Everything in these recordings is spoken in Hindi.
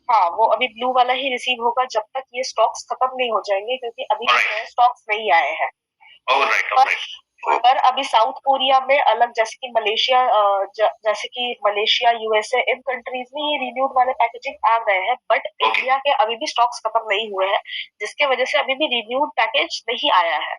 हाँ, वो अभी ब्लू वाला ही रिसीव होगा जब तक ये स्टॉक्स खत्म नहीं हो जाएंगे, क्योंकि अभी नए स्टॉक्स नहीं आए हैं। पर अभी साउथ कोरिया में अलग, जैसे कि मलेशिया, जैसे कि मलेशिया, यूएसए, इन कंट्रीज में ये रिन्यूड वाले पैकेजिंग आ गए हैं, बट इंडिया के अभी भी स्टॉक्स खत्म नहीं हुए हैं, जिसके वजह से अभी भी रिन्यूड पैकेज नहीं आया है।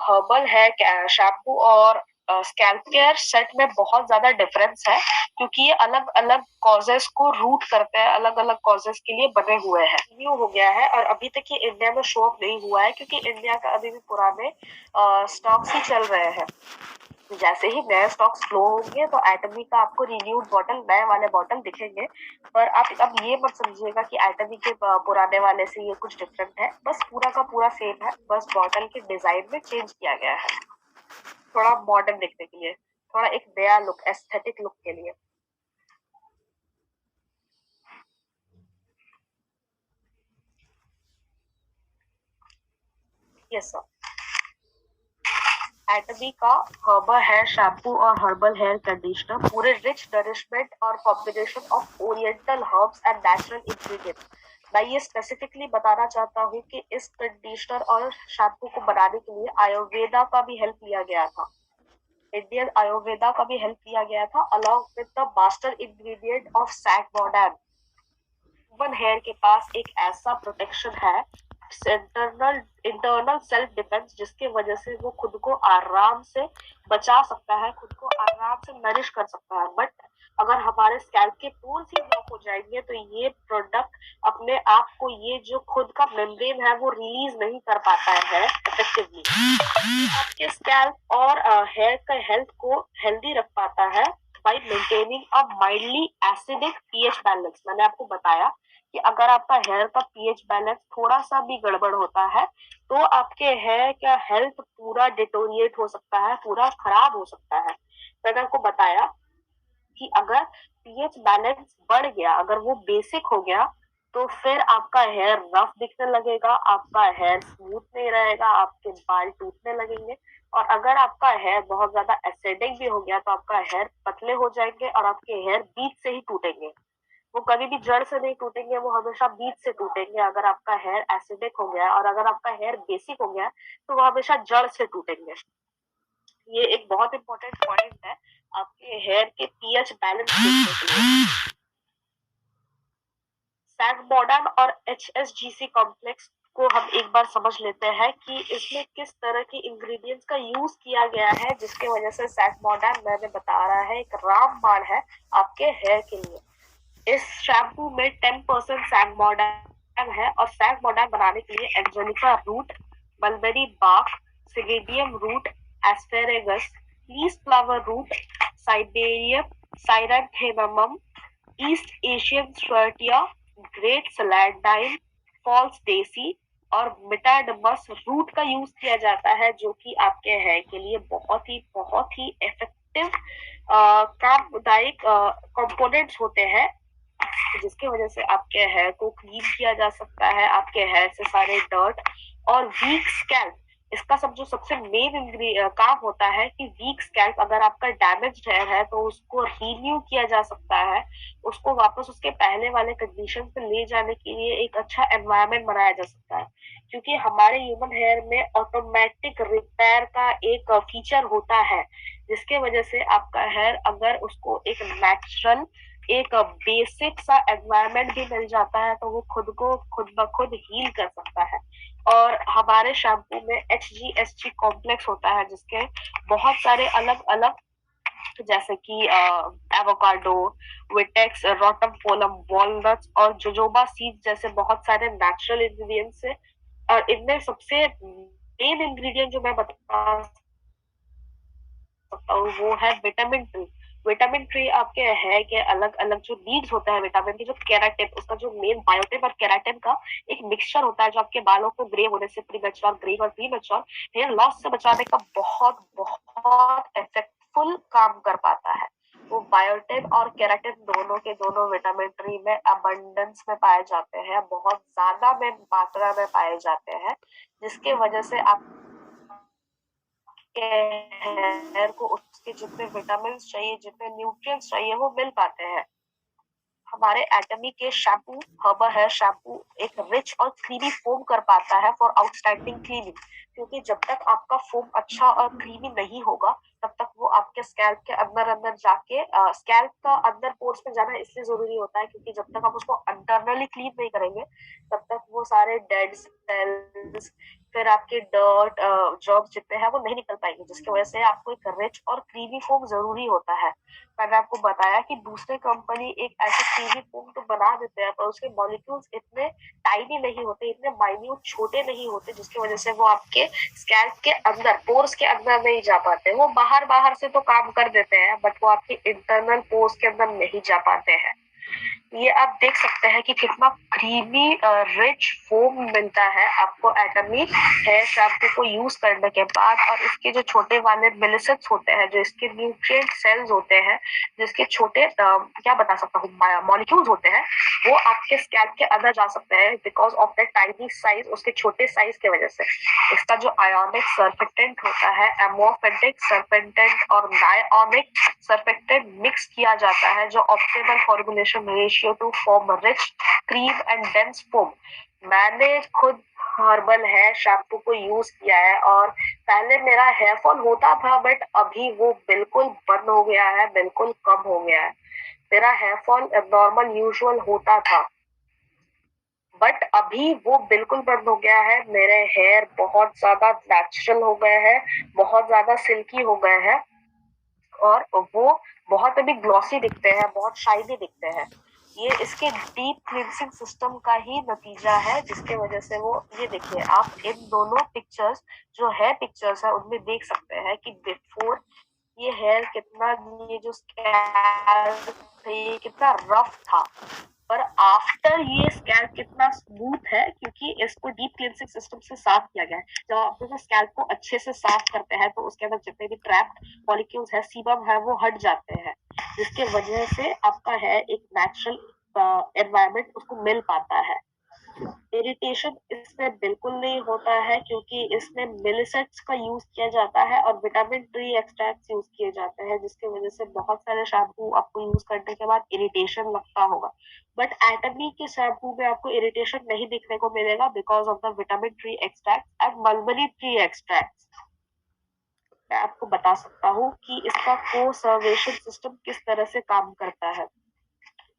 हर्बल है शैम्पू और स्कैल्प केयर सेट में बहुत ज्यादा डिफरेंस है, क्योंकि ये अलग अलग कॉजेस को रूट करते हैं, अलग अलग कॉजेस के लिए बने हुए हैं। न्यू हो गया है और अभी तक ये इंडिया में शो अप नहीं हुआ है, क्योंकि इंडिया का अभी भी पुराने स्टॉक्स ही चल रहे हैं। जैसे ही नए स्टॉक्स फ्लो होंगे तो एटमी का आपको रिन्यूड बॉटल, नए वाले बॉटल दिखेंगे। पर आप अब ये मत समझिएगा कि एटमी के पुराने वाले से ये कुछ डिफरेंट है, बस पूरा का पूरा सेम है, बस बॉटल के डिजाइन में चेंज किया गया है, थोड़ा मॉडर्न दिखने के लिए, थोड़ा एक नया लुक, एस्थेटिक लुक के लिए। Yes sir. एटमी का हर्बल हेयर शैम्पू और हर्बल हेयर कंडीशनर पूरे रिच नरिशमेंट और combination of oriental herbs and natural ingredients. मैं ये स्पेसिफिकली बताना चाहता हूँ कि इस कंडीशनर और शैम्पू को बनाने के लिए आयुर्वेदा का भी हेल्प लिया गया था, इंडियन आयुर्वेदा का भी हेल्प लिया गया था, along with the master ingredient of Saengmodan. Human hair के पास एक ऐसा प्रोटेक्शन है, इंटरनल सेल्फ डिफेंस, जिसके वजह से वो खुद को आराम से बचा सकता है, खुद को आराम से नरिश कर सकता है। बट अगर हमारे स्कैल्प के पोर्स ही ब्लॉक हो जाएंगे तो ये प्रोडक्ट अपने आप को, ये जो खुद का मेम्ब्रेन है वो रिलीज नहीं कर पाता है इफेक्टिवली, आपके स्कैल्प और हेयर का हेल्थ को हेल्दी रख पाता है bye maintaining a mildly acidic pH balance. मैंने आपको बताया कि अगर आपका हेयर का पीएच बैलेंस थोड़ा सा भी गड़बड़ होता है तो आपके हेयर का हेल्थ पूरा डिटोरिएट हो सकता है, पूरा खराब हो सकता है। मैंने आपको बताया कि अगर पीएच बैलेंस बढ़ गया, अगर वो बेसिक हो गया, तो फिर आपका हेयर रफ दिखने लगेगा, आपका हेयर स्मूथ नहीं रहेगा, आपके बाल टूटने लगेंगे। और अगर आपका हेयर बहुत ज्यादा एसिडिक भी हो गया तो आपका हेयर पतले हो जाएंगे और आपके हेयर बीच से ही टूटेंगे। वो कभी भी जड़ से नहीं टूटेंगे, वो हमेशा बीच से टूटेंगे। अगर आपका हेयर एसिडिक हो गया और अगर आपका हेयर बेसिक हो गया तो वो हमेशा जड़ से टूटेंगे। ये एक बहुत इंपॉर्टेंट पॉइंट है आपके हेयर के पीएच बैलेंस देखने के लिए। सैगमोडर्न और एचएसजीसी कॉम्प्लेक्स को हम एक बार समझ लेते हैं कि इसमें किस तरह के इंग्रेडिएंट्स का यूज किया गया है, जिसके वजह से सैगमोडर्न, मैंने बता रहा है, एक रामबाण है आपके हेयर के लिए। इस शैम्पू में 10% सैगमोडर्न है और सैगमोडर्न बनाने के लिए एंजेलिका रूट, मलबेरी बार्क, सिगेडियम root, asparagus, leaf flower root, साइबेरियम, chrysanthemum, East Asian swertia, great celandine, false daisy और मिटाडमस रूट का यूज किया जाता है, जो कि आपके हेयर के लिए बहुत ही इफेक्टिव कामदायक कंपोनेंट्स होते हैं, जिसकी वजह से आपके हेयर को क्लीन किया जा सकता है, आपके हेयर से सारे डर्ट और वीक स्कैल्प। इसका सब जो सबसे मेन काम होता है कि वीक स्कैल्प, अगर आपका डैमेज हेयर है तो उसको रिन्यू किया जा सकता है, उसको वापस उसके पहले वाले कंडीशन पे ले जाने के लिए एक अच्छा एनवायरनमेंट बनाया जा सकता है। क्योंकि हमारे ह्यूमन हेयर में ऑटोमेटिक रिपेयर का एक फीचर होता है, जिसके वजह से आपका हेयर, अगर उसको एक नेचुरल, एक बेसिक सा एनवायरनमेंट भी मिल जाता है तो वो खुद को खुद ब खुद हील कर सकता है। और हमारे शैम्पू में HGSG कॉम्प्लेक्स होता है, जिसके बहुत सारे अलग अलग, जैसे कि एवोकाडो, विटेक्स, रोटम पोलम, वॉलनट्स और जोजोबा सीड्स जैसे बहुत सारे नेचुरल इंग्रेडिएंट्स है। और इनमें सबसे मेन इंग्रेडिएंट जो मैं बता सकता हूँ वो है विटामिन ट्री। विटामिन ट्री आपके हेयर के अलग अलग जो नीड्स होता है विटामिन की, जो केराटिन, उसका जो मेन बायोटिन और केराटिन का एक मिक्सचर होता है, जो आपके बालों को ग्रे होने से, प्रीमेच्योर ग्रे और प्रीमेच्योर हेयर लॉस से बचाने का बहुत बहुत इफेक्टफुल काम कर पाता है। वो बायोटिन और केराटिन दोनों के दोनों विटामिन ट्री में अबंडेंस में पाए जाते हैं, बहुत ज्यादा में मात्रा में पाए जाते हैं, जिसके वजह से आप हेयर को उसके जितने विटामिन चाहिए, जितने न्यूट्रिएंट्स चाहिए वो मिल पाते हैं। हमारे एटमी के शैम्पू हर्बल हेयर शैम्पू एक रिच और क्रीमी फोम कर पाता है फॉर आउटस्टैंडिंग क्लीनिंग, क्योंकि जब तक आपका फोम अच्छा और क्रीमी नहीं होगा तब तक वो आपके स्कैल्प के अंदर अंदर जाके स्कैल्प का अंदर पोर्स में जाना इसलिए जरूरी होता है क्योंकि जब तक आप उसको इंटरनली क्लीन नहीं करेंगे तब तक वो सारे डेड सेल्स फिर आपके डर्ट जर्म्स जितने हैं वो नहीं निकल पाएंगे, जिसकी वजह से आपको एक रिच और क्रीमी फोम जरूरी होता है। मैंने आपको बताया कि दूसरे कंपनी एक ऐसे क्रीमी फोम तो बना देते हैं पर उसके मॉलिक्यूल्स इतने टाइनी नहीं होते, इतने माइन्यूट छोटे नहीं होते, जिसकी वजह से वो आपके स्कैल्प के अंदर पोर्स के अंदर नहीं जा पाते। वो बाहर बाहर से तो काम कर देते हैं बट वो आपके इंटरनल पोर्स के अंदर नहीं जा पाते हैं। ये आप देख सकते हैं कि कितना क्रीमी रिच फोम मिलता है आपको एटमी हेयर शैम्पू को यूज करने के बाद। और इसके जो छोटे वाले मिलिसेट्स होते हैं, जो इसके न्यूट्रिएंट सेल्स होते हैं, जिसके छोटे क्या बता सकता हूँ मॉलिक्यूल्स होते हैं, वो आपके स्कैल्प के अंदर जा सकते हैं because of the tiny size, उसके छोटे साइज की वजह से। इसका जो आयोनिक सर्फेक्टेंट होता है, एमोर्फेटिक सर्फेक्टेंट और डायओनिक सर्फेक्टेंट मिक्स किया जाता है, जो optimal formulation ratio two form rich cream and dense foam. मैंने खुद हर्बल हेयर शैम्पू को यूज किया है और पहले मेरा हेयर फॉल होता था बट अभी वो बिल्कुल बंद हो गया है, बिल्कुल कम हो गया है। मेरा हेयर फॉल नॉर्मल यूजुअल होता था बट अभी वो बिल्कुल बंद हो गया है। मेरे हेयर बहुत ज्यादा नेचुरल हो गए हैं, बहुत ज्यादा सिल्की हो गए हैं और वो बहुत अभी ग्लॉसी दिखते हैं, बहुत शाइनी दिखते हैं। ये इसके डीप क्लींसिंग सिस्टम का ही नतीजा है, जिसके वजह से वो, ये देखिए आप इन दोनों पिक्चर्स जो है पिक्चर्स है उनमें देख सकते हैं कि बिफोर ये हेयर कितना, ये जो स्कैल्प था ये कितना रफ था, पर आफ्टर ये स्कैल्प कितना स्मूथ है क्योंकि इसको डीप क्लींसिंग सिस्टम से साफ किया गया है। जब आप स्कैल्प को अच्छे से साफ करते हैं तो उसके अंदर जितने भी ट्रैप्ड मॉलिक्यूल्स है, सीबम है, वो हट जाते हैं, जिसके वजह से आपका हेयर एक नेचुरल एनवायरनमेंट उसको मिल पाता है। इरिटेशन इसमें बिल्कुल नहीं होता है क्योंकि इसमें मिलिसेट्स का यूज किया जाता है और विटामिन ट्री एक्सट्रैक्ट यूज किए जाते हैं, जिसकी वजह से बहुत सारे शैम्पू आपको यूज करने के बाद इरिटेशन लगता होगा बट एटमी के शैम्पू में आपको इरिटेशन नहीं देखने को मिलेगा because of the vitamin tree extract and mulberry tree extract. मैं आपको बता सकता हूँ कि इसका कंजर्वेशन सिस्टम किस तरह से काम करता है।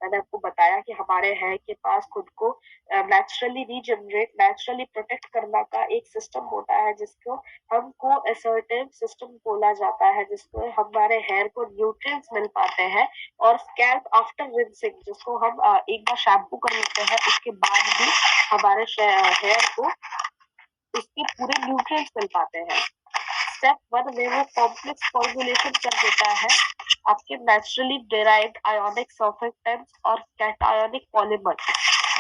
मैंने आपको बताया कि हमारे हेयर के पास खुद को नेचुरली रीजनरेट, नेचुरली प्रोटेक्ट करने का एक सिस्टम होता है जिसको हमको असर्टिव सिस्टम बोला जाता है, जिसको हमारे हेयर को न्यूट्रिएंट्स मिल पाते हैं और स्कैल्प आफ्टर रिंसिंग, जिसको हम एक बार शैम्पू कर लेते हैं उसके बाद भी हमारे हेयर को उसके पूरे न्यूट्रिएंट्स मिल पाते हैं। स्टेप 1 में वो कॉम्प्लेक्स फॉर्मुलेशन कर देता है आपके नेचुरली डिराइव्ड आयोनिक सर्फेक्टेंट्स और कैटायोनिक पॉलीमर।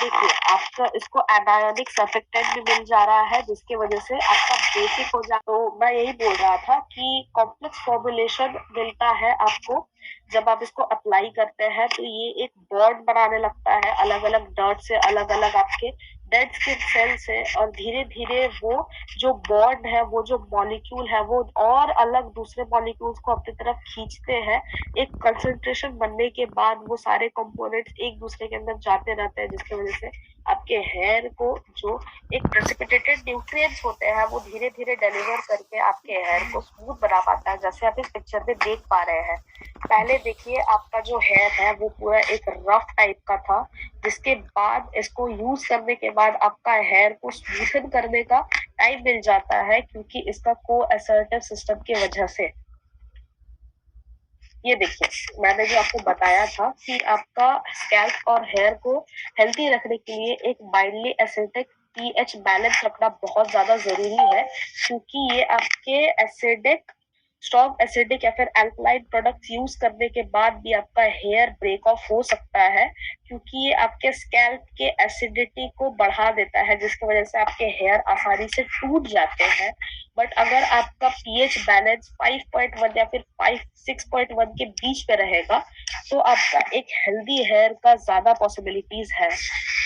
देखिए आपका इसको एनायोनिक सर्फेक्टेंट भी मिल जा रहा है, जिसकी वजह से आपका बेसिक हो जाता। तो मैं यही बोल रहा था कि कॉम्प्लेक्स फॉर्मुलेशन मिलता है आपको जब आप इसको अप्लाई करते हैं, तो ये एक बॉन्ड बनाने लगता है अलग अलग डर्ट से, अलग अलग आपके डेड स्किन सेल से, और धीरे धीरे वो जो बॉन्ड है, वो जो मॉलिक्यूल है, वो और अलग दूसरे मॉलिक्यूल्स को अपनी तरफ खींचते हैं। एक कंसंट्रेशन बनने के बाद वो सारे कंपोनेंट्स एक दूसरे के अंदर जाते रहते हैं, जिसकी वजह से आपके हेयर को जो एक प्रेसिपिटेटेड न्यूट्रिएंट्स होते हैं वो धीरे धीरे डिलीवर करके आपके हेयर को स्मूथ बना पाता है, जैसे आप इस पिक्चर में देख पा रहे हैं। पहले देखिए आपका जो हेयर है वो पूरा एक रफ टाइप का था, जिसके बाद इसको यूज करने के बाद आपका हेयर को स्मूथन करने का टाइम मिल जाता है क्योंकि इसका को-असर्टिव सिस्टम की वजह से। ये देखिए मैंने जो आपको बताया था कि आपका स्कैल्प और हेयर को हेल्थी रखने के लिए एक माइल्डली एसिडिक पीएच बैलेंस रखना बहुत ज्यादा जरूरी है, क्योंकि ये आपके एसिडिक, स्ट्रॉन्ग एसिडिक या फिर अल्कलाइन प्रोडक्ट्स यूज करने के बाद भी आपका हेयर ब्रेक ऑफ हो सकता है, क्योंकि ये आपके स्कैल्प के एसिडिटी को बढ़ा देता है, जिसकी वजह से आपके हेयर आसानी से टूट जाते हैं। बट अगर आपका पीएच बैलेंस 5.1 या फिर 6.1 के बीच पे रहेगा तो आपका एक हेल्दी हेयर का ज्यादा पॉसिबिलिटीज है,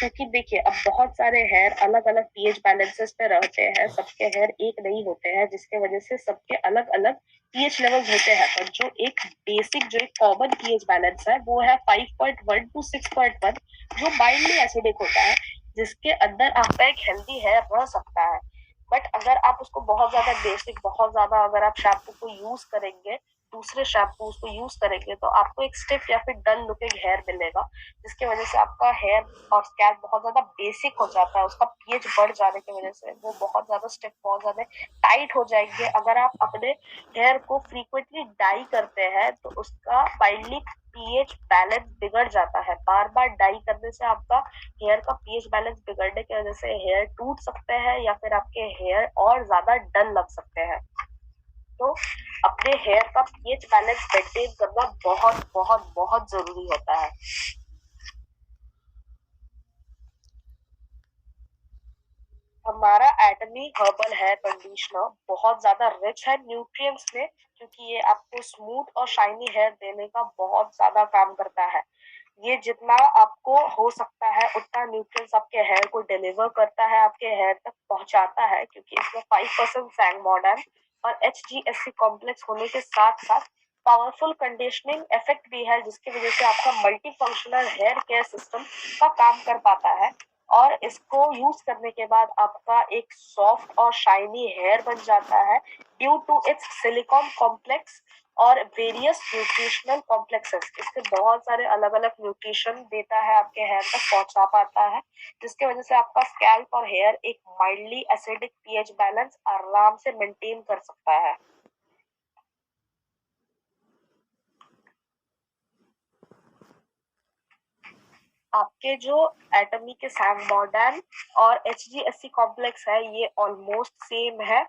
क्योंकि देखिए अब बहुत सारे हेयर अलग अलग पीएच बैलेंसेस पे रहते हैं, सबके हेयर एक नहीं होते हैं, जिसके वजह से सबके अलग अलग पीएच लेवल्स होते हैं। पर जो एक बेसिक जो एक कॉमन पीएच बैलेंस है वो है 5.1 टू 6.1, जो माइल्डली एसिडिक होता है, जिसके अंदर आपका एक हेल्दी हेयर रह सकता है। बट अगर आप उसको बहुत ज्यादा बेसिक, बहुत ज्यादा अगर आप शैम्पू को यूज करेंगे, दूसरे शैम्पू को यूज करेंगे, तो आपको एक स्टिफ या फिर डल लुकिंग हेयर मिलेगा, जिसकी वजह से आपका हेयर और स्कैल्प बहुत ज्यादा बेसिक हो जाता है। उसका पीएच बढ़ जाने की वजह से वो बहुत ज्यादा स्टिफ, बहुत ज्यादा टाइट हो जाएंगे। अगर आप अपने हेयर को फ्रीक्वेंटली डाई करते हैं तो उसका माइल्डली पीएच बैलेंस बिगड़ जाता है। बार बार डाई करने से आपका हेयर का पीएच बैलेंस बिगड़ने की वजह से हेयर टूट सकते हैं या फिर आपके हेयर और ज्यादा डल लग सकते हैं। तो अपने हेयर का पीएच बैलेंस मेंटेन करना बहुत बहुत बहुत जरूरी होता है। हमारा एटमी हर्बल हेयर कंडीशनर बहुत ज्यादा रिच है न्यूट्रिएंट्स में, क्योंकि ये आपको स्मूथ और शाइनी हेयर देने का बहुत ज्यादा काम करता है। ये जितना आपको हो सकता है उतना न्यूट्रिएंट्स आपके हेयर को डिलीवर करता है, आपके हेयर तक पहुंचाता है, क्योंकि इसमें 5% सैंगमोडर्न और HGSC कॉम्प्लेक्स होने के साथ साथ पावरफुल कंडीशनिंग इफेक्ट भी है, जिसकी वजह से आपका multi functional hair care system का काम कर पाता है। और इसको यूज करने के बाद आपका एक सॉफ्ट और शाइनी हेयर बन जाता है, due to its silicone complex और वेरियस न्यूट्रिशनल कॉम्प्लेक्सेस। इससे बहुत सारे अलग अलग न्यूट्रिशन देता है, आपके हेयर तक पहुंचा पाता है, जिसकी वजह से आपका स्कैल्प और हेयर एक माइल्डली एसिडिक पीएच बैलेंस आराम से मेंटेन कर सकता है। आपके जो एटमी के सैंगमोडर्न और HGSC कॉम्प्लेक्स है ये ऑलमोस्ट सेम है,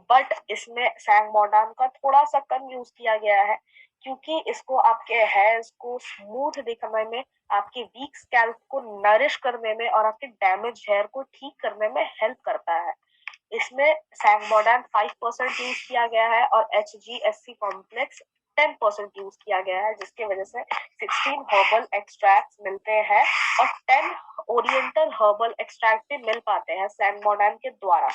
बट इसमें सैंगमोडर्न का थोड़ा सा कम यूज किया गया है, क्योंकि इसको आपके हेयर्स को स्मूथ दिखने में, आपके वीक स्कैल्प को नरिश करने में और आपके डैमेज हेयर को ठीक करने में हेल्प करता है। इसमें सैंगमोडर्न 5% यूज किया गया है और HGSC कॉम्प्लेक्स 10% यूज किया गया है, जिसकी वजह से 16 हर्बल एक्सट्रैक्ट्स मिलते हैं और 10 ओरिएंटल हर्बल एक्सट्रैक्ट भी मिल पाते हैं सैंगमोडर्न के द्वारा।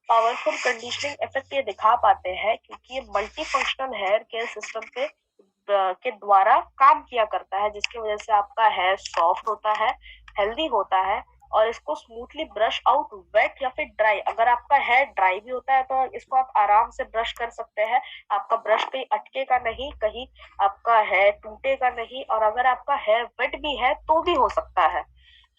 पावरफुल कंडीशनिंग इफेक्ट ये दिखा पाते हैं क्योंकि ये multi functional hair care system के द्वारा काम किया करता है, जिसकी वजह से आपका हेयर सॉफ्ट होता है, हेल्दी होता है और इसको स्मूथली ब्रश आउट वेट या फिर ड्राई। अगर आपका हेयर ड्राई भी होता है तो इसको आप आराम से ब्रश कर सकते हैं, आपका ब्रश कहीं अटकेगा नहीं, कहीं आपका हेयर टूटेगा नहीं। और अगर आपका हेयर वेट भी है तो भी हो सकता है,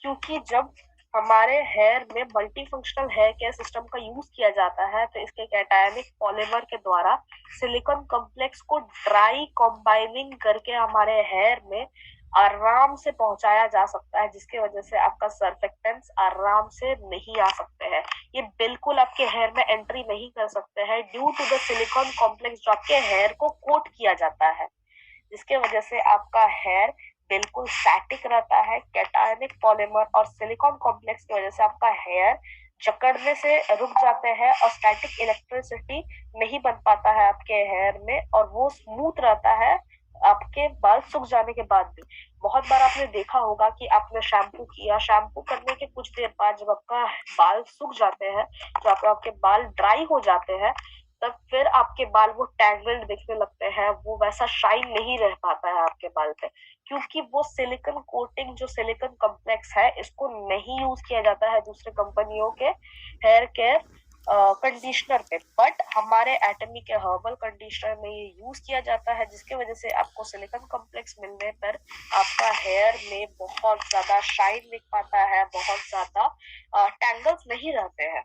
क्योंकि जब हमारे हेयर में multi functional hair care system का यूज किया जाता है तो इसके कैटायनिक पॉलीमर के द्वारा सिलिकॉन कॉम्प्लेक्स को ड्राई कॉम्बाइनिंग करके हमारे हेयर में आराम से पहुंचाया जा सकता है, जिसकी वजह से आपका सर्फेक्टेंट्स आराम से नहीं आ सकते हैं। ये बिल्कुल आपके हेयर में एंट्री नहीं कर सकते हैं due to the silicone complex जो आपके हेयर को कोट किया जाता है, जिसके वजह से आपका हेयर बिल्कुल स्टैटिक रहता है। कैटायनिक पॉलीमर और सिलिकॉन कॉम्प्लेक्स की वजह से आपका हेयर जकड़ने से रुक जाते हैं और स्टैटिक इलेक्ट्रिसिटी नहीं बन पाता है आपके हेयर में, और वो स्मूथ रहता है आपके बाल सूख जाने के बाद भी। बहुत बार आपने देखा होगा कि आपने शैम्पू किया, शैम्पू करने के कुछ देर बाद जब आपका बाल सूख जाते हैं, जब आपके बाल ड्राई हो जाते हैं, तब फिर आपके बाल वो टैंगल्ड दिखने लगते हैं, वो वैसा शाइन नहीं रह पाता है आपके बाल पे, क्योंकि वो सिलिकॉन कोटिंग जो सिलिकॉन कॉम्प्लेक्स है इसको नहीं यूज किया जाता है दूसरे कंपनियों के हेयर केयर कंडीशनर पे। बट हमारे एटमी के हर्बल कंडीशनर में ये यूज किया जाता है, जिसकी वजह से आपको सिलिकॉन कॉम्प्लेक्स मिलने पर आपका हेयर में बहुत ज्यादा शाइन दिख पाता है, बहुत ज्यादा टैंगल्स नहीं रहते हैं।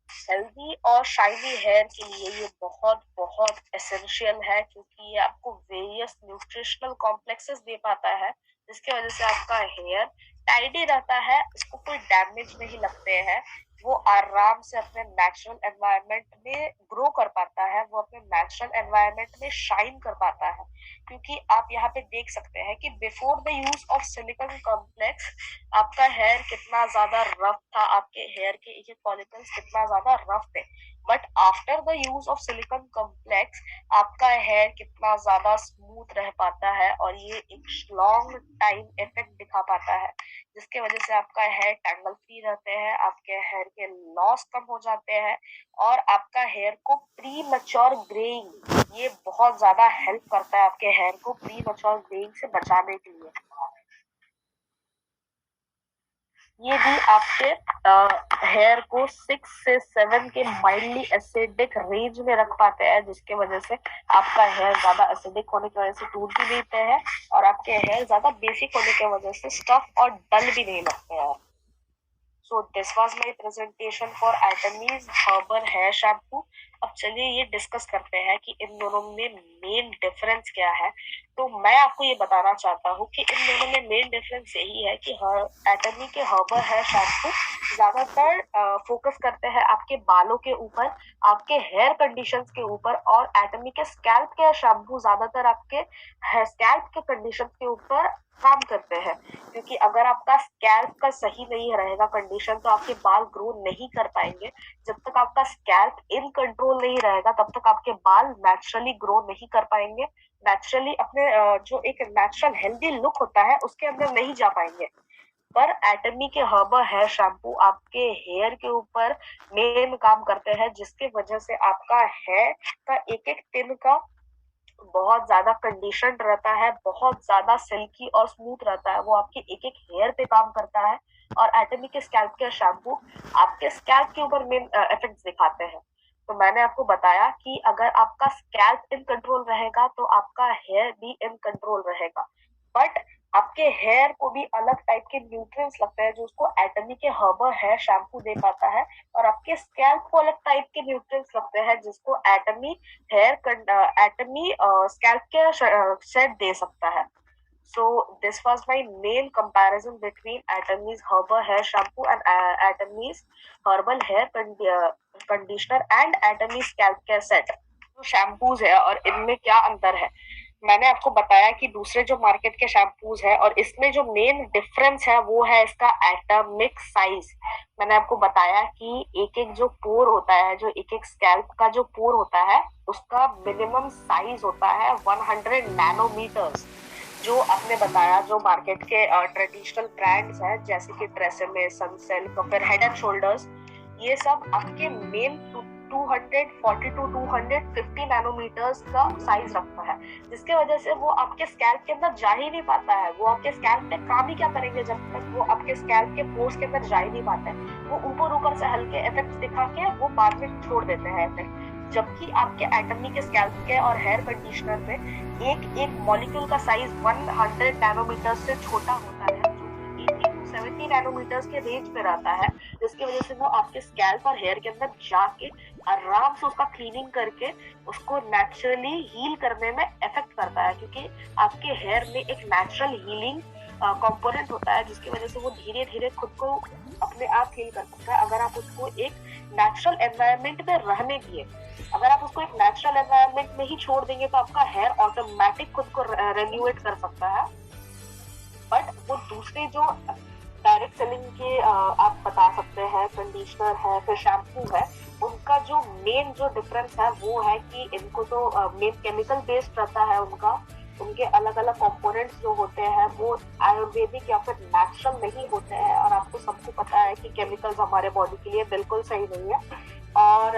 हेल्दी और शाइनी हेयर के लिए ये बहुत बहुत एसेंशियल है, क्योंकि ये आपको वेरियस न्यूट्रिशनल कॉम्प्लेक्सेस दे पाता है, जिसकी वजह से आपका हेयर टाइडी रहता है, इसको कोई डैमेज नहीं लगते हैं, वो आराम से अपने नेचुरल एनवायरनमेंट में ग्रो कर पाता है, वो अपने नेचुरल एनवायरनमेंट में शाइन कर पाता है। क्योंकि आप यहाँ पे देख सकते हैं कि before the use of silicon complex आपका हेयर कितना ज्यादा रफ था, आपके हेयर के एक एक फॉलिकल्स कितना ज्यादा रफ थे। But after the use of silicon complex आपका हेयर कितना ज्यादा स्मूथ रह पाता है और ये एक लॉन्ग टाइम इफेक्ट दिखा पाता है, जिसके वजह से आपका हेयर टैंगल फ्री रहते हैं, आपके हेयर के लॉस कम हो जाते हैं और आपका हेयर को प्री मैच्योर ग्रेइंग ये बहुत ज्यादा हेल्प करता है आपके हेयर को प्री मैच्योर ग्रेइंग से बचाने के लिए। ये भी आपके हेयर को 6 से 7 के माइल्डली एसिडिक रेंज में रख पाते हैं, जिसके वजह से आपका हेयर ज्यादा एसिडिक होने की वजह से टूट भी देते हैं और आपके हेयर ज्यादा बेसिक होने की वजह से स्टफ और डल भी नहीं लगते हैं। So this was my presentation for Atomies Herbal Hair Shampoo। अब चलिए ये डिस्कस करते हैं कि इन दोनों में मेन डिफरेंस क्या है। तो मैं आपको ये बताना चाहता हूँ कि इन दोनों में मेन डिफरेंस यही है कि एटमी के हर्बल हेयर शैम्पू ज्यादातर फोकस करते हैं आपके बालों के ऊपर, आपके हेयर कंडीशंस के ऊपर, और एटमी के स्कैल्प के शैम्पू ज्यादातर आपके स्कैल्प के कंडीशंस के ऊपर काम करते हैं। क्योंकि अगर आपका स्कैल्प का सही नहीं रहेगा कंडीशन तो आपके बाल ग्रो नहीं कर पाएंगे। जब तक आपका स्कैल्प इन कंट्रोल नहीं रहेगा तब तक आपके बाल नेचुरली ग्रो नहीं कर पाएंगे, नेचुरली अपने जो एक नेचुरल हेल्दी लुक होता है उसके अंदर नहीं जा पाएंगे। पर एटमी के हर्बल हेयर शैम्पू आपके हेयर के ऊपर मेन काम करते हैं, जिसके वजह से आपका हेयर का एक एक टिन का बहुत ज्यादा कंडीशन रहता है, बहुत ज्यादा सिल्की और स्मूथ रहता है, वो आपके एक एक हेयर पे काम करता है। और एटमी के स्कैल्प के शैम्पू आपके स्कैल्प के ऊपर मेन इफेक्ट्स दिखाते हैं। तो मैंने आपको बताया कि अगर आपका स्कैल्प इन कंट्रोल रहेगा तो आपका हेयर भी इन कंट्रोल रहेगा। बट आपके हेयर को भी अलग टाइप के न्यूट्रिएंट्स लगते हैं जो उसको एटमी के हर्बल हेयर शैम्पू दे पाता है, और आपके स्कैल्प को अलग टाइप के न्यूट्रिएंट्स लगते हैं जिसको एटमी एटमी स्कैल्प के सेट दे सकता है। So this was my main comparison between Atomy's herbal hair shampoo and Atomy's herbal hair conditioner and Atomy's scalp care set। जो शैम्पूज है और इनमें क्या अंतर है, मैंने आपको बताया कि दूसरे जो मार्केट के शैम्पूज है और इसमें जो मेन डिफरेंस है वो है इसका एटॉमिक साइज। मैंने आपको बताया कि एक एक जो पोर होता है, जो एक एक स्कैल्प का जो पोर होता है उसका मिनिमम साइज होता है 100 नैनोमीटर्स। जो आपने बताया जो मार्केट के ट्रेडिशनल ब्रांड्स हैं जैसे कि ट्रेसेमे, सनसिल्क और फिर हेड एंड शोल्डर्स, ये सब आपके मेन 240 टू 250 नैनोमीटर्स का साइज रखता है, जिसके वजह से वो आपके स्कैल्प के अंदर जा ही नहीं पाता है। वो आपके स्कैल्प पे काम ही क्या करेंगे जब तक वो आपके स्कैल्प के पोर्स के अंदर जा ही नहीं पाते हैं। वो ऊपर ऊपर से हल्के इफेक्ट्स दिखा के वो बाद में छोड़ देते हैं इफेक्ट। जबकि आपके एटमी के स्कैल्प के और हेयर कंडीशनर में एक एक मॉलिक्यूल का साइज 100 नैनोमीटर से छोटा होता है, जो कि 80 to 70 नैनोमीटर्स के रेंज पे रहता है, जिसकी वजह से वो आपके स्कैल्प और हेयर के अंदर जाके आराम से उसका क्लीनिंग करके उसको नेचुरली हील करने में इफेक्ट करता है। क्योंकि आपके हेयर में एक नेचुरल हीलिंग कंपोनेंट होता है जिसकी वजह से वो धीरे धीरे खुद को अपने आप हील कर सकता है, अगर आप उसको एक नेचुरल एनवायरनमेंट में रहने दिए। अगर आप उसको एक नेचुरल एनवायरनमेंट में ही छोड़ देंगे तो आपका हेयर ऑटोमेटिक खुद को रेन्यूएट कर सकता है। बट वो दूसरे जो डायरेक्ट सेलिंग के आप बता सकते हैं कंडीशनर है फिर शैम्पू है, उनका जो मेन जो डिफरेंस है वो है कि इनको तो मेन केमिकल बेस्ड रहता है, उनके अलग अलग कंपोनेंट्स जो होते हैं वो आयुर्वेदिक या फिर नेचुरल नहीं होते हैं, और आपको सबको पता है कि केमिकल्स हमारे बॉडी के लिए बिल्कुल सही नहीं है। और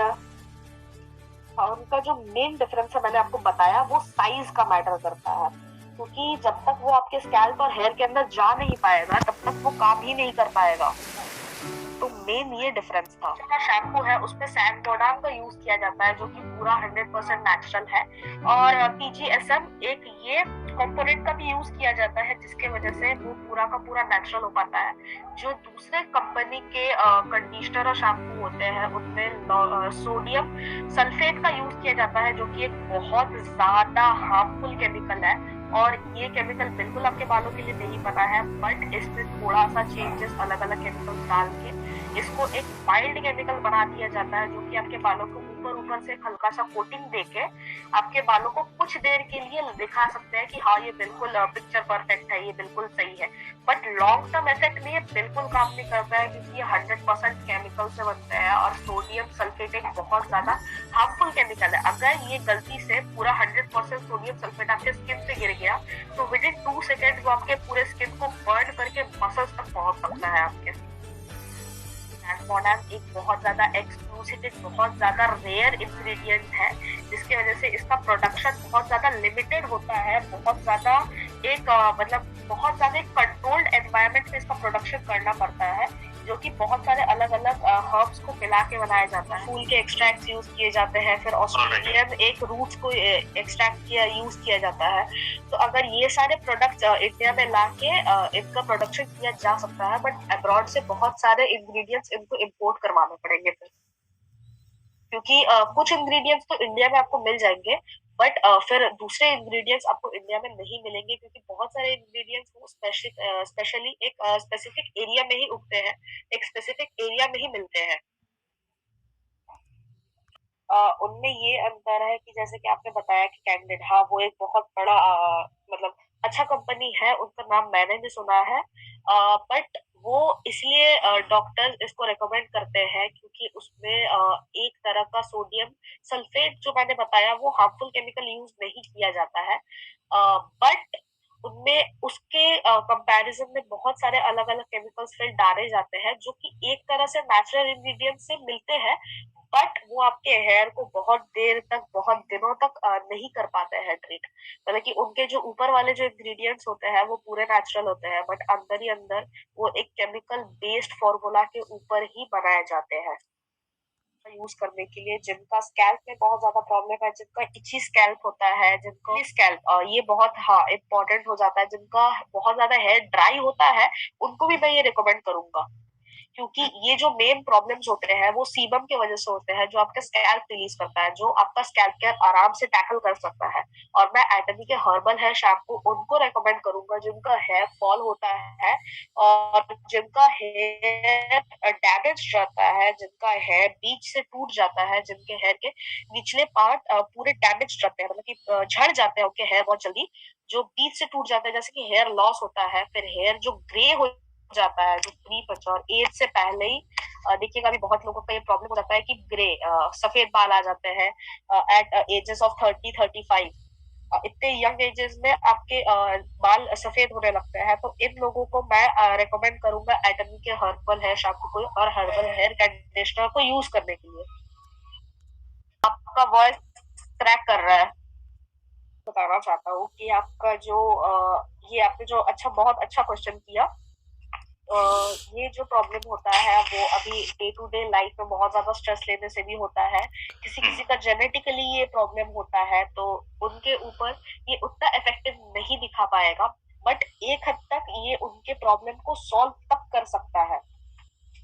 उनका जो मेन डिफरेंस है मैंने आपको बताया वो साइज का मैटर करता है, क्योंकि जब तक वो आपके स्कैल्प और हेयर के अंदर जा नहीं पाएगा तब तक वो काम ही नहीं कर पाएगा। तो मेन ये डिफरेंस था। जो शैम्पू है उसमें सैनबोडान का यूज किया जाता है जो कि पूरा 100% नेचुरल है, और PGSM एक ये कंपोनेंट का भी यूज किया जाता है जिसके वजह से वो पूरा का पूरा नेचुरल हो पाता है। जो दूसरे कंपनी के कंडीशनर और शैम्पू होते हैं उनमें सोडियम सल्फेट का यूज किया जाता है जो कि एक बहुत ज्यादा हार्मफुल केमिकल है, और ये केमिकल बिल्कुल आपके बालों के लिए नहीं बना है। बट इसमें थोड़ा सा चेंजेस अलग अलग केमिकल्स डाल के इसको एक माइल्ड केमिकल बना दिया जाता है जो कि आपके बालों को ऊपर से हल्का सा कोटिंग देके आपके बालों को कुछ देर के लिए दिखा सकते हैं कि हाँ ये बिल्कुल पिक्चर परफेक्ट है, ये बिल्कुल सही है, बट लॉन्ग टर्म इफेक्ट में ये बिल्कुल काम नहीं करता है क्योंकि ये 100% केमिकल से बनता है और सोडियम सल्फेट एक बहुत ज्यादा हार्मफुल केमिकल है। अगर ये गलती से पूरा 100% सोडियम सल्फेट आपके स्किन पे गिर गया तो विद इन 2 सेकेंड वो आपके पूरे स्किन को बर्न करके मसल्स तक पहुंच सकता है आपके। मॉडर्न एक बहुत ज्यादा एक्सक्लूसिव, एक बहुत ज्यादा रेयर इंग्रेडिएंट है जिसकी वजह से इसका प्रोडक्शन बहुत ज्यादा लिमिटेड होता है, बहुत ज्यादा एक मतलब बहुत ज्यादा एक कंट्रोल्ड एनवायरनमेंट में इसका प्रोडक्शन करना पड़ता है, जो कि बहुत सारे अलग अलग हर्ब्स को मिला के बनाया जाता है। फूल के एक्सट्रैक्ट यूज किए जाते हैं, फिर ऑस्ट्रेलियन एक रूट्स को एक्सट्रैक्ट किया यूज किया जाता है। तो अगर ये सारे प्रोडक्ट इंडिया में लाके इनका प्रोडक्शन किया जा सकता है, बट अब्रॉड से बहुत सारे इंग्रेडिएंट्स इनको इम्पोर्ट करवाने पड़ेंगे फिर, क्योंकि कुछ इंग्रेडिएंट्स तो इंडिया में आपको मिल जाएंगे बट फिर दूसरे इंग्रेडिएंट्स आपको इंडिया में नहीं मिलेंगे क्योंकि बहुत सारे इंग्रेडिएंट्स वो स्पेशली एक स्पेसिफिक एरिया में ही उगते हैं, एक स्पेसिफिक एरिया में ही मिलते हैं। उनमें ये अंतर है कि जैसे कि आपने बताया कि कैंडिड, हाँ वो एक बहुत बड़ा मतलब अच्छा कंपनी है, उनका नाम मैंने भी सुना है, बट वो इसलिए डॉक्टर्स इसको रेकमेंड करते हैं क्योंकि उसमें एक तरह का सोडियम सल्फेट जो मैंने बताया वो हार्मफुल केमिकल यूज नहीं किया जाता है, बट उनमें उसके कंपैरिजन में बहुत सारे अलग अलग केमिकल्स फिर डाले जाते हैं जो कि एक तरह से नेचुरल इंग्रेडिएंट से मिलते हैं, बट वो आपके हेयर को बहुत देर तक, बहुत दिनों तक नहीं कर पाते हैं ट्रीट। मतलब कि उनके जो ऊपर वाले जो इंग्रेडिएंट्स होते हैं वो पूरे नेचुरल होते हैं, बट अंदर ही अंदर वो एक केमिकल बेस्ड फॉर्मूला के ऊपर ही बनाए जाते हैं यूज करने के लिए। जिनका स्कैल्प में बहुत ज्यादा प्रॉब्लम है, जिनका इची स्कैल्प होता है, जिनको स्कैल्प ये बहुत हाँ इम्पोर्टेंट हो जाता है, जिनका बहुत ज्यादा हेयर ड्राई होता है उनको भी मैं ये रिकमेंड करूंगा क्योंकि ये जो मेन प्रॉब्लम्स होते हैं वो सीबम की वजह से होते हैं जो आपका स्कैल्प रिलीज करता है, जो आपका स्कैल्प केयर आराम से टैकल कर सकता है। और मैं एटमी के हर्बल हेयर शैम्पू उनको रेकमेंड करूंगा जिनका हेयर फॉल होता है और जिनका हेयर डैमेज रहता है, जिनका हेयर बीच से टूट जाता है, जिनके हेयर के निचले पार्ट पूरे डैमेज रहते हैं, मतलब कि झड़ जाते हैं उनके हेयर बहुत जल्दी, जो बीच से टूट जाता है, जैसे कि हेयर लॉस होता है, फिर हेयर जो ग्रे हो जाता है, जो प्री और एज से पहले ही देखिएगा, अभी बहुत लोगों का ये प्रॉब्लम हो जाता है कि ग्रे सफेद बाल आ जाते हैं एट एजेस ऑफ 30-35, इतने यंग एजेस में आपके बाल सफेद होने लगते हैं। तो इन लोगों को मैं रेकमेंड करूंगा एटमी के हर्बल हेयर शैम्पू को और हर्बल हेयर कंडीशनर को यूज करने के लिए। आपका वॉइस क्रैक कर रहा है। बताना चाहता हूँ कि आपका जो ये आपने जो बहुत अच्छा क्वेश्चन किया, ये जो प्रॉब्लम होता है वो अभी डे टू डे लाइफ में बहुत ज्यादा स्ट्रेस लेने से भी होता है। किसी किसी का जेनेटिकली ये प्रॉब्लम होता है तो उनके ऊपर ये उतना इफेक्टिव नहीं दिखा पाएगा, बट एक हद तक ये उनके प्रॉब्लम को सॉल्व तक कर सकता है।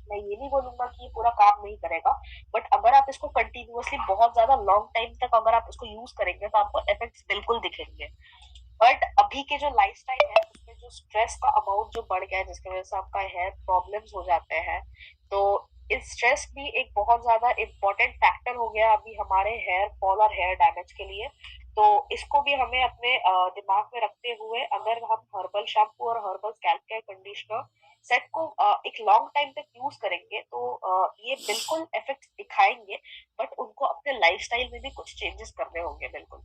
मैं ये नहीं बोलूंगा कि ये पूरा काम नहीं करेगा, बट अगर आप इसको कंटिन्यूअसली बहुत ज्यादा लॉन्ग टाइम तक अगर आप इसको यूज करेंगे तो आपको इफेक्ट्स बिल्कुल दिखेंगे। बट अभी के जो लाइफस्टाइल है उसमें जो स्ट्रेस का अमाउंट जो बढ़ गया है जिसकी वजह से आपका हेयर प्रॉब्लम्स हो जाते हैं, तो इस स्ट्रेस भी एक बहुत ज्यादा इम्पोर्टेंट फैक्टर हो गया अभी हमारे हेयर फॉल और हेयर डैमेज के लिए। तो इसको भी हमें अपने दिमाग में रखते हुए अगर हम हर्बल शैम्पू और herbal scalp care conditioner set को एक लॉन्ग टाइम तक यूज करेंगे तो ये बिल्कुल इफेक्ट दिखाएंगे, बट उनको अपने लाइफस्टाइल में भी कुछ चेंजेस करने होंगे। बिल्कुल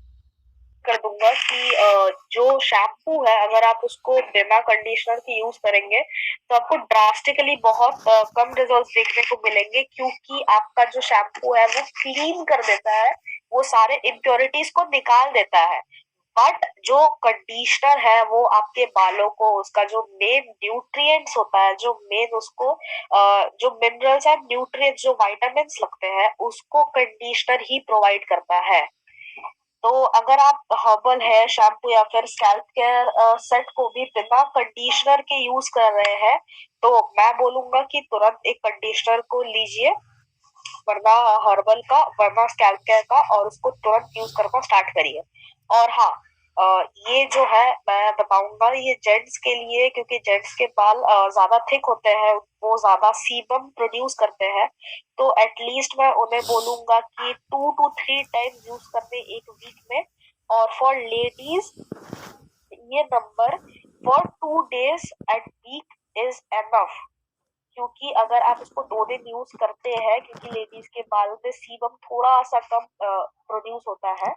कर दूंगा कि जो शैम्पू है अगर आप उसको बिना कंडीशनर के यूज करेंगे तो आपको ड्रास्टिकली बहुत कम रिजल्ट्स देखने को मिलेंगे, क्योंकि आपका जो शैम्पू है वो क्लीन कर देता है, वो सारे इम्प्योरिटीज को निकाल देता है। बट जो कंडीशनर है वो आपके बालों को उसका जो मेन न्यूट्रिएंट्स होता है, जो मेन उसको जो मिनरल्स एंड न्यूट्रिएंट्स जो विटामिन्स लगते हैं उसको कंडीशनर ही प्रोवाइड करता है। तो अगर आप हर्बल हेयर शैम्पू या फिर स्कैल्प केयर सेट को भी बिना कंडीशनर के यूज कर रहे हैं तो मैं बोलूंगा कि तुरंत एक कंडीशनर को लीजिए, वरना हर्बल का, वरना स्कैल्प केयर का, और उसको तुरंत यूज करना स्टार्ट करिए। और हाँ, ये जो है मैं बताऊंगा ये जेंट्स के लिए, क्योंकि जेंट्स के बाल ज्यादा थिक होते हैं, वो ज्यादा सीबम प्रोड्यूस करते हैं, तो एटलीस्ट मैं उन्हें बोलूंगा कि 2 to 3 टाइम यूज करने एक वीक में। और फॉर लेडीज ये number for 2 days at week is enough. क्योंकि अगर आप इसको 2 दिन यूज करते हैं, क्योंकि लेडीज के बाल में सीबम थोड़ा सा कम प्रोड्यूस होता है,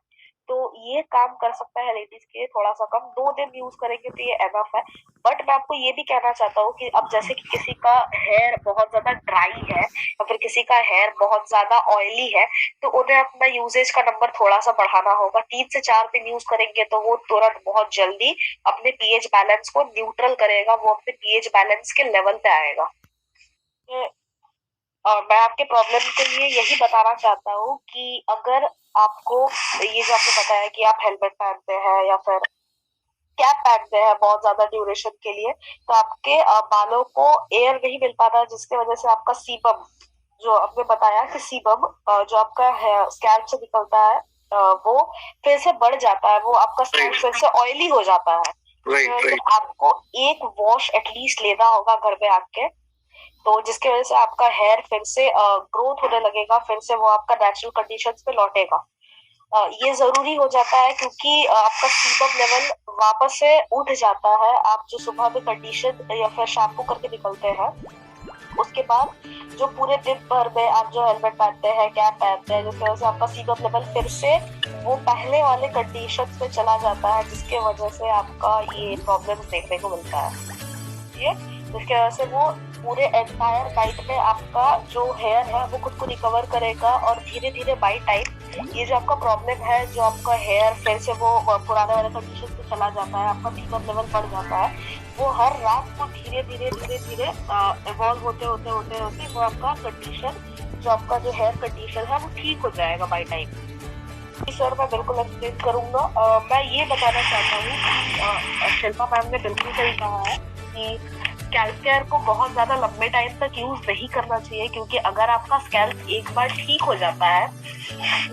तो ये काम कर सकता है लेडीज के थोड़ा सा कम। 2 दिन यूज करेंगे तो ये एनफ है। बट मैं आपको ये भी कहना चाहता हूँ कि अब जैसे कि किसी का हेयर बहुत ज्यादा ड्राई है या फिर किसी का हेयर बहुत ज्यादा ऑयली है, तो उन्हें अपना यूजेज का नंबर थोड़ा सा बढ़ाना होगा। 3 से 4 दिन यूज करेंगे तो वो तुरंत बहुत जल्दी अपने पीएच बैलेंस को न्यूट्रल करेगा, वो अपने पीएच बैलेंस के लेवल पे आएगा। और मैं आपके प्रॉब्लम के लिए यही बताना चाहता हूँ कि अगर आपको ये जो आपने बताया कि आप हेलमेट पहनते हैं या फिर कैप पहनते हैं बहुत ज्यादा ड्यूरेशन के लिए, तो आपके बालों को एयर नहीं मिल पाता, जिसकी वजह से आपका सीबम, जो आपने बताया कि सीबम जो आपका स्कैल्प से निकलता है, वो फिर से बढ़ जाता है, वो आपका स्कैल्प फिर से ऑयली हो जाता है। तो आपको एक वॉश एटलीस्ट लेना होगा घर पे आके, तो जिसकी वजह से आपका हेयर फिर से ग्रोथ होने लगेगा, फिर से वो आपका नेचुरल कंडीशंस पे लौटेगा। ये जरूरी हो जाता है क्योंकि आपका सीबम लेवल वापस से उठ जाता है। आप जो सुबह में कंडीशन या फिर शैम्पू करके निकलते हैं, उसके बाद जो पूरे दिन भर में आप जो हेलमेट पहनते हैं, कैप पहनते हैं, जिसकी वजह से आपका सीबम लेवल फिर से वो पहले वाले कंडीशन पे चला जाता है, जिसके वजह से आपका ये प्रॉब्लम देखने को मिलता है। जिसकी वजह से वो पूरे एंटायर नाइट में आपका जो हेयर है वो खुद को रिकवर करेगा, और धीरे धीरे बाई टाइम ये जो आपका प्रॉब्लम है, जो आपका हेयर फिर से वो पुराने वाले कंडीशन पे चला जाता है, आपका सीबम लेवल बढ़ जाता है, वो हर रात को धीरे धीरे धीरे धीरे इवॉल्व होते होते होते होते वो आपका कंडीशन, जो आपका जो हेयर कंडीशन है वो ठीक हो जाएगा बाई टाइम। सर मैं बिल्कुल एक्सप्लेन करूंगा। मैं ये बताना चाहता हूँ कि शिल्पा मैम ने बिल्कुल सही कहा है कि स्कैल्प केयर को बहुत ज्यादा लंबे टाइम तक यूज नहीं करना चाहिए, क्योंकि अगर आपका स्कैल्प एक बार ठीक हो जाता है,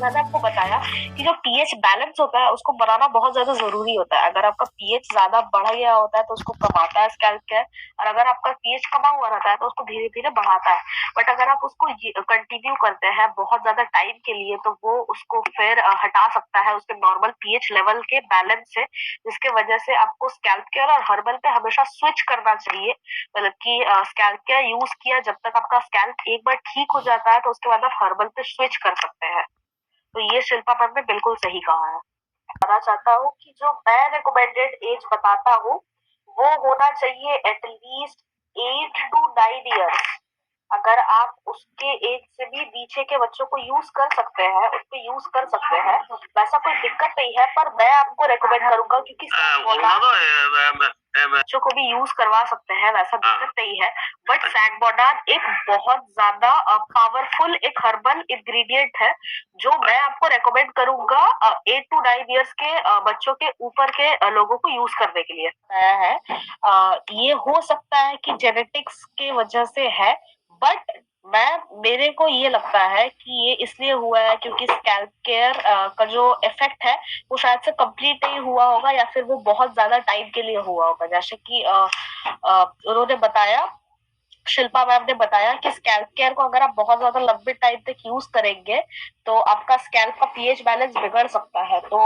मैंने आपको बताया कि जो पीएच बैलेंस होता है उसको बनाना बहुत ज्यादा जरूरी होता है। अगर आपका पीएच ज्यादा बढ़ गया होता है तो उसको कमाता है स्कैल्प केयर, और अगर आपका पीएच कमा हुआ रहता है तो उसको धीरे धीरे बढ़ाता है। बट अगर आप उसको कंटिन्यू करते हैं बहुत ज्यादा टाइम के लिए, तो वो उसको फिर हटा सकता है उसके नॉर्मल पीएच लेवल के बैलेंस से, जिसके वजह से आपको स्कैल्प केयर और हर्बल पे हमेशा स्विच करना चाहिए। मतलब कि स्कैल्प केयर यूज किया जब तक आपका स्कैल्प एक बार ठीक हो जाता है, तो उसके बाद आप हर्बल पे स्विच कर सकते हैं। तो ये शिल्पा मैम ने बिल्कुल सही कहा है। बताना चाहता हूँ कि जो मैं रिकमेंडेड एज बताता हूँ वो होना चाहिए एटलीस्ट 8 to 9 years। अगर आप उसके एज से भी पीछे के बच्चों को यूज कर सकते हैं, उसको यूज कर सकते हैं, वैसा कोई दिक्कत नहीं है। पर मैं आपको रेकमेंड करूंगा, क्योंकि बच्चों को भी यूज करवा सकते हैं, वैसा दिक्कत नहीं है। बट सैगमोडान एक बहुत ज्यादा पावरफुल एक हर्बल इंग्रेडिएंट है, जो मैं आपको रेकमेंड करूंगा 8 to 9 years के बच्चों के ऊपर के लोगों को यूज करने के लिए आया है। ये हो सकता है कि जेनेटिक्स के वजह से है, बट मेरे को ये लगता है कि ये इसलिए हुआ है क्योंकि स्कैल्प केयर का जो इफेक्ट है वो शायद से कंप्लीट नहीं हुआ होगा, या फिर वो बहुत ज्यादा टाइम के लिए हुआ होगा। जैसे कि उन्होंने बताया, शिल्पा मैम ने बताया कि स्कैल्प केयर को अगर आप बहुत ज्यादा लंबे टाइम तक यूज करेंगे तो आपका स्कैल्प का पीएच बैलेंस बिगड़ सकता है। तो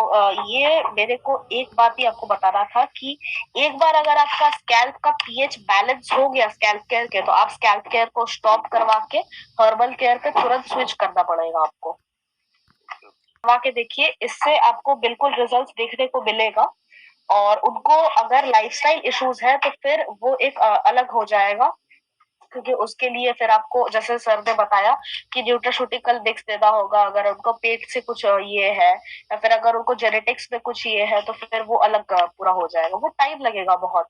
ये मेरे को एक बात ही आपको बताना था कि एक बार अगर आपका स्कैल्प का पीएच बैलेंस हो गया स्कैल्प केयर के, तो आप स्कैल्प केयर को स्टॉप करवा के हर्बल केयर पे तुरंत स्विच करना पड़ेगा आपको। करवा के देखिए, इससे आपको बिल्कुल रिजल्ट देखने को मिलेगा। और उनको अगर लाइफस्टाइल इश्यूज है तो फिर वो एक अलग हो जाएगा, क्योंकि उसके लिए फिर आपको जैसे सर ने बताया कि न्यूट्रास्यूटिकल मिक्स देना होगा। अगर उनको पेट से कुछ ये है, या फिर अगर उनको जेनेटिक्स में कुछ ये है, तो फिर वो अलग पूरा हो जाएगा, वो टाइम लगेगा बहुत।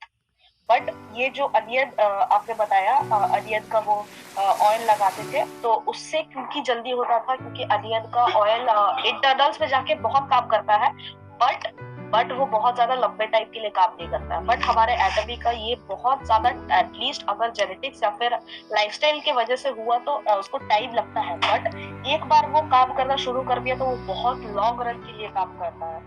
बट ये जो अनियन आपने बताया, अनियन का वो ऑयल लगाते थे, तो उससे क्योंकि जल्दी होता था, क्योंकि अनियन का ऑयल इंटरनल्स में जाके बहुत काम करता है, बट वो बहुत ज्यादा लंबे टाइम के लिए काम नहीं करता है। बट हमारे एटमी का ये बहुत ज्यादा, एटलीस्ट अगर जेनेटिक्स या फिर लाइफस्टाइल की वजह से हुआ तो उसको टाइम लगता है, बट एक बार वो काम करना शुरू कर दिया तो वो बहुत लॉन्ग रन के लिए काम करता है।